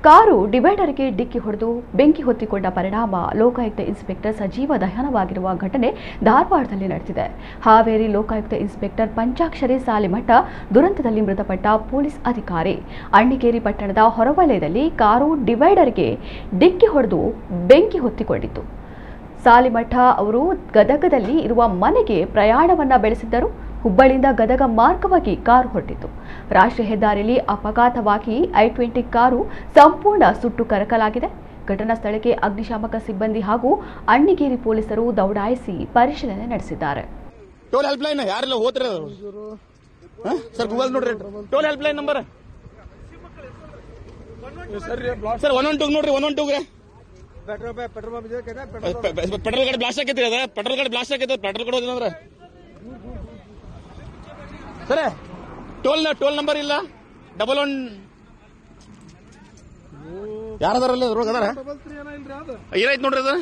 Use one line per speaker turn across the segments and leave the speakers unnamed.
Car ಡಿವೈಡರ್ಗೆ ಡಿಕ್ಕಿ ಹೊಡೆದು ಬೆಂಕಿ ಹೊತ್ತಿಕೊಂಡ ಪರಿಣಾಮ ಲೋಕಾಯುಕ್ತ ಇನ್ಸ್ಪೆಕ್ಟರ್ ಸಜೀವ ದಹನವಾಗಿರುವ ಘಟನೆ ಧಾರವಾಡದಲ್ಲಿ ನಡೆದಿದೆ. ಹಾವೇರಿ ಲೋಕಾಯುಕ್ತ ಇನ್ಸ್ಪೆಕ್ಟರ್ ಪಂಚಾಕ್ಷರಿ ಸಾಲಿಮಠ ದುರಂತದಲ್ಲಿ ಮೃತಪಟ್ಟ ಪೊಲೀಸ್ ಅಧಿಕಾರಿ. ಅಣ್ಣಿಗೇರಿ ಪಟ್ಟಣದ ಹೊರವಲಯದಲ್ಲಿ ಕಾರು ಡಿವೈಡರ್ಗೆ ಡಿಕ್ಕಿ ಹೊಡೆದು ಬೆಂಕಿ ಹೊತ್ತಿಕೊಂಡಿತ್ತು. ಸಾಲಿಮಠ ಅವರು ಗದಗದಲ್ಲಿ ಇರುವ ಮನೆಗೆ ಪ್ರಯಾಣವನ್ನ ಬೆಳೆಸಿದ್ದರು. ಹುಬ್ಬಳ್ಳಿಯಿಂದ ಗದಗ ಮಾರ್ಗವಾಗಿ ಕಾರು ಹೊರಟಿತು. ರಾಷ್ಟ್ರೀಯ ಹೆದ್ದಾರಿಯಲ್ಲಿ ಅಪಘಾತವಾಗಿ I-20 ಕಾರು ಸಂಪೂರ್ಣ ಸುಟ್ಟು ಕರಕಲಾಗಿದೆ. ಘಟನಾ ಸ್ಥಳಕ್ಕೆ ಅಗ್ನಿಶಾಮಕ ಸಿಬ್ಬಂದಿ ಹಾಗೂ ಅಣ್ಣಿಗೇರಿ ಪೊಲೀಸರು ದೌಡಾಯಿಸಿ ಪರಿಶೀಲನೆ ನಡೆಸಿದ್ದಾರೆ.
ಟೋಲ್ ಹೆಲ್ಪ್ ಲೈನ್ ಯಾರೆಲ್ಲ ಹೋದ್ರೆ ಸರ್ ಗೂಗಲ್ ನೋಡ್ರಿ toll help line number sir 112 ನೋಡ್ರಿ 112 ಪೆಟ್ರೋಲ್ ಗಾಡಿ ಬ್ಲಾಸ್ಟ್ ಆಕೈತಿ ಅದ ಪೆಟ್ರೋಲ್ ಗಾಡಿ ಬ್ಲಾಸ್ಟ್ ಆಕೈತಿ ಪೆಟ್ರೋಲ್ ಕೊಡೋದಂದ್ರ ಸರ್ ಟೋಲ್ ನಂಬರ್ ಇಲ್ಲ 11 ಯಾರದಾರಲ್ಲ ರೋಗ ಅದಾರ ಏನಾಯ್ತು ನೋಡ್ರಿ ಅದ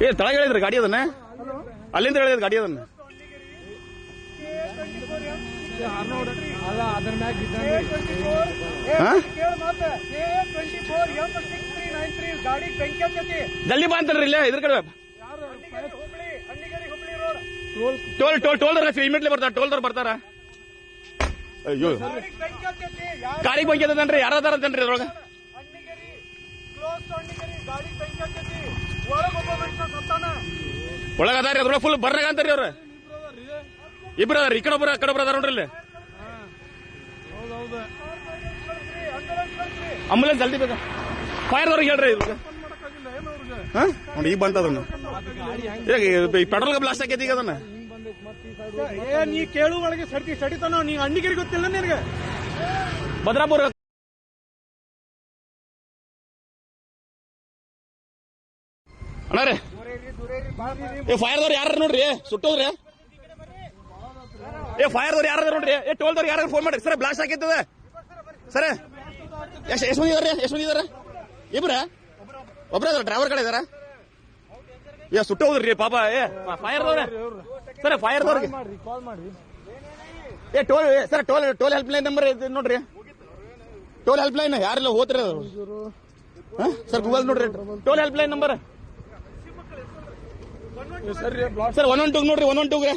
ಏ ತಳಗ ಹೇಳಿದ್ರಿ ಗಾಡಿ ಅದನ್ನ ಅಲ್ಲಿಂದ ಹೇಳಿದ್ರಿ ಗಾಡಿ ಅದನ್ನ ಜಲ್ದಿ ಬಾ ಅಂತಲ್ರಿ ಇಲ್ಲೇ ಇದ್ರ ಕಡೆ ಟೋಲ್ ಇಮಿಡಿಯೇಟ್ಲಿ ಬರ್ತಾರ ಟೋಲ್ದವ್ರು ಬರ್ತಾರ. ಅಯ್ಯೋ ಗಾಡಿಗೆ ಬೆಂಕಿ ಅಂತನ್ರಿ ಯಾರದಾರ ಅಂತನ್ರಿ ಅದ್ರೊಳಗ ಒಳಗದಾರಿ ಅದ್ರೊಳಗ ಫುಲ್ ಬರ್ರಾಗ ಅಂತಾರಿ ಅವ್ರ ಇಬ್ರು ಅದಾರ ಈ ಕಡೆ ಒಬ್ರು ಆ ಕಡೆ ಒಬ್ರು ಅದಾರ ನೋಡ್ರಿ ಇಲ್ಲಿ ಆಂಬುಲೆನ್ಸ್ ಜಲ್ದಿ ಬೇಕಾ ಫೈರ್ದವ್ರಿಗೆ ಹೇಳ್ರಿ ನೋಡಿ ಈಗ ಬಂತದನ್ನ ಪೆಟ್ರೋಲ್ ಬ್ಲಾಸ್ಟ್ ಆಕೈತಿ ಈಗ ಅದನ್ನ
ನೀ ಕೇಳು ಒಳಗೆ ಸಡಿತಾನ ನೀ ಅಣ್ಣಿಗೇರಿ ಗೊತ್ತಿಲ್ಲ ನಿನಗೆ
ಭದ್ರಾಪುರ ಅಣ್ಣ ರೀ ಫೈರ್ದವ್ರು ಯಾರು ನೋಡ್ರಿ ಸುಟ್ಟೋದ್ರಿ ಫೈರ್ದವ್ರು ಯಾರು ನೋಡ್ರಿ ಟೋಲ್ದವ್ರು ಯಾರು ಫೋನ್ ಮಾಡ್ರಿ ಸರ್ ಬ್ಲಾಸ್ಟ್ ಆಕೈತದ ಸರ್ ಎಷ್ಟು ಮಂದಿ ಇದಾರೆ ಎಷ್ಟು ಮಂದಿ ಇದಾರೆ ಇಬ್ರ ಒಬ್ರ ಡ್ರೈವರ್ ಕಡೆ ಇದಾರ ಸುಟ್ಟು ಹೋದ್ರಿ ಪಾಪ ಫೈರ್ದವ್ರೆ ಸರ್ ಫೈರ್ದವ್ರಿಗೆ ಟೋಲ್ ಹೆಲ್ಪ್ ಲೈನ್ ನಂಬರ್ ನೋಡ್ರಿ ಟೋಲ್ ಹೆಲ್ಪ್ ಲೈನ್ ಯಾರೆಲ್ಲ ಹೋದ್ರಿ ಸರ್ ಗೂಗಲ್ ನೋಡ್ರಿ toll help line number sir 112 ನೋಡ್ರಿ 112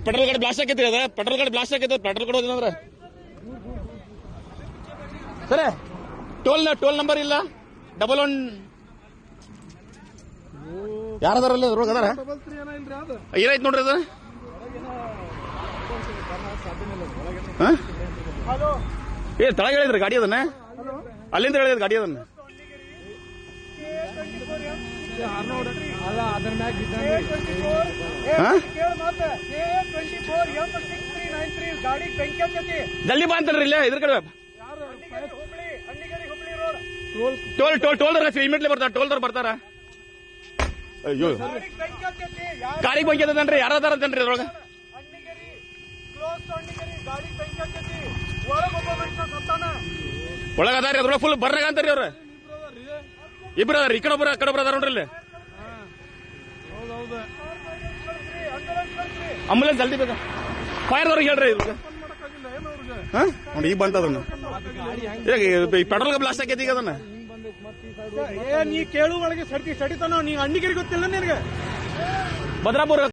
ಪೆಟ್ರೋಲ್ ಗಾಡಿ ಬ್ಲಾಸ್ಟ್ ಆಕೈತಿ ಅದ ಪೆಟ್ರೋಲ್ ಗಾಡಿ ಬ್ಲಾಸ್ಟ್ ಆಕೈತಿ ಪೆಟ್ರೋಲ್ ಕೊಡೋದಂದ್ರ ಸರ್ ಟೋಲ್ ನಂಬರ್ ಇಲ್ಲ 11 ಯಾರದಾರಲ್ಲ ರೋಗ ಅದಾರ ಏನಾಯ್ತು ನೋಡ್ರಿ ಅದ ಏ ತಳಗ ಹೇಳಿದ್ರಿ ಗಾಡಿ ಅದನ್ನ ಅಲ್ಲಿಂದ ಹೇಳಿದ್ರಿ ಗಾಡಿ ಅದನ್ನ ಜಲ್ದಿ ಬಾ ಅಂತಲ್ರಿ ಇಲ್ಲೇ ಇದ್ರ ಕಡೆ ಟೋಲ್ದವ್ರು ಇಮಿಡಿಯೇಟ್ಲಿ ಬರ್ತಾರ ಟೋಲ್ದವ್ರು ಬರ್ತಾರ. ಅಯ್ಯೋ ಗಾಡಿಗೆ ಬೆಂಕಿ ಅಂತನ್ರಿ ಯಾರದಾರ ಅಂತನ್ರಿ ಅದ್ರೊಳಗ ಒಳಗದಾರಿ ಅದ್ರೊಳಗ ಫುಲ್ ಬರ್ರಾಗ ಅಂತಾರಿ ಅವ್ರ ಇಬ್ರು ಅದಾರ ಈ ಕಡೆ ಒಬ್ರು ಆ ಕಡೆ ಒಬ್ರು ಅದಾರ ನೋಡ್ರಿ ಇಲ್ಲಿ ಆಂಬುಲೆನ್ಸ್ ಜಲ್ದಿ ಬೇಕಾ ಫೈರ್ದವ್ರಿಗೆ ಹೇಳ್ರಿ ನೋಡಿ ಈಗ ಬಂತದನ್ನ ಪೆಟ್ರೋಲ್ ಬ್ಲಾಸ್ಟ್ ಆಕೈತಿ ಈಗ ಅದನ್ನ
ನೀ ಕೇಳು ಒಳಗೆ ಸಡಿತಾನ ನೀ ಅಣ್ಣಿಗೇರಿ ಗೊತ್ತಿಲ್ಲ ನಿನಗೆ
ಭದ್ರಾಪುರ